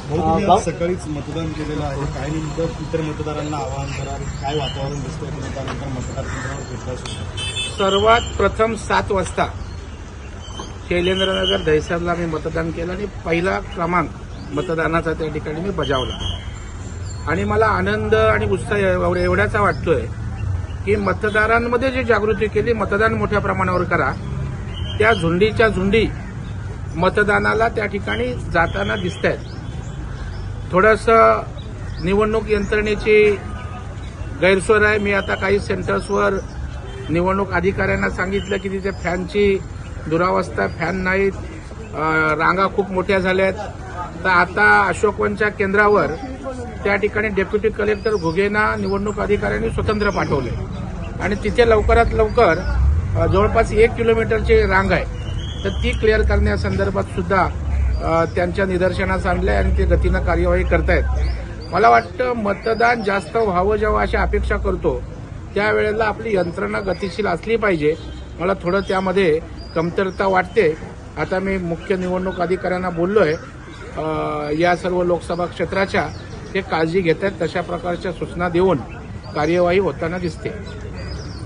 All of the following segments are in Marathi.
सकाळीच मतदान केलेलं आहे, काय नेमकं इतर मतदारांना आवाहन कराल, काय वातावरण दिसतंय त्यानंतर मतदार केंद्रावर भेटला? सर्वात प्रथम 7 वाजता शैलेंद्रनगर दहिसरला मी मतदान केलं आणि पहिला क्रमांक मतदानाचा त्या ठिकाणी मी बजावला आणि मला आनंद आणि उत्साह एवढ्याचा वाटतोय की मतदारांमध्ये जी जागृती केली, मतदान मोठ्या प्रमाणावर करा, त्या झुंडीच्या झुंडी मतदानाला त्या ठिकाणी जाताना दिसत आहेत. थोडंसं निवडणूक यंत्रणेची गैरसोय आहे. मी आता काही सेंटर्सवर निवडणूक अधिकाऱ्यांना सांगितलं की तिथे फॅनची दुरावस्था, फॅन नाहीत, रांगा खूप मोठ्या झाल्यात. तर आता अशोकवनच्या केंद्रावर त्या ठिकाणी डेप्युटी कलेक्टर घुगेंना निवडणूक अधिकाऱ्यांनी स्वतंत्र पाठवले आणि तिथे लवकरात लवकर जवळपास 1 किलोमीटरची रांग आहे, तर ती क्लिअर करण्यासंदर्भात सुद्धा त्यांच्या निदर्शनास आणलंय आणि ते गतीनं कार्यवाही करतायत. मला वाटतं मतदान जास्त व्हावं जेव्हा अशी अपेक्षा करतो त्यावेळेला आपली यंत्रणा गतिशील असली पाहिजे. मला थोडं त्यामध्ये कमतरता वाटते. आता मी मुख्य निवडणूक अधिकाऱ्यांना बोललोय, या सर्व लोकसभा क्षेत्राच्या ते काळजी घेत आहेत, तशा प्रकारच्या सूचना देऊन कार्यवाही होताना दिसते.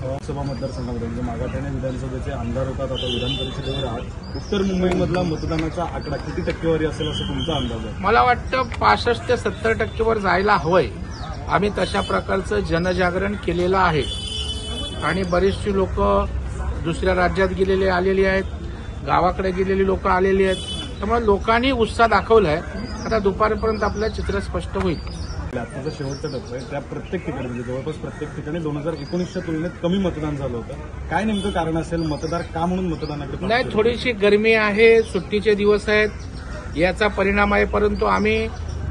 लोकसभा मतदारसंघामध्ये म्हणजे मागाठाणे विधानसभेचे आमदार होतात, आता विधान परिषदेवर आहात. उत्तर मुंबईमधला मतदानाचा आकडा किती टक्केवारी असेल असं तुमचा अंदाज आहे? मला वाटतं 65 ते 70% वर जायला हवंय. आम्ही तशा प्रकारचं जनजागरण केलेलं आहे आणि बरीचशी लोक दुसऱ्या राज्यात गेलेली आलेली आहेत, गावाकडे गेलेली लोक आलेली आहेत. त्यामुळे लोकांनी उत्साह दाखवलाय. आता दुपारपर्यंत आपलं चित्र स्पष्ट होईल. आताचा शेवटचा टप्पा आहे, त्या प्रत्येक ठिकाणी म्हणजे जवळपास प्रत्येक ठिकाणी 2019च्या तुलनेत कमी मतदान झालं होतं. काय नेमकं कारण असेल? मतदार का म्हणून मतदानाकडे? नाही, थोडीशी गरमी आहे, सुट्टीचे दिवस आहेत, याचा परिणाम आहे. परंतु आम्ही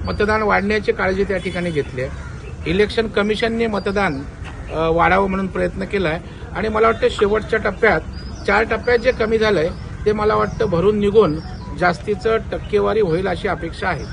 मतदान वाढण्याची काळजी त्या ठिकाणी घेतली आहे. इलेक्शन कमिशनने मतदान वाढावं म्हणून प्रयत्न केलाय आणि मला वाटतं शेवटच्या टप्प्यात 4 टप्प्यात जे कमी झालंय ते मला वाटतं भरून निघून जास्तीचं टक्केवारी होईल अशी अपेक्षा आहे.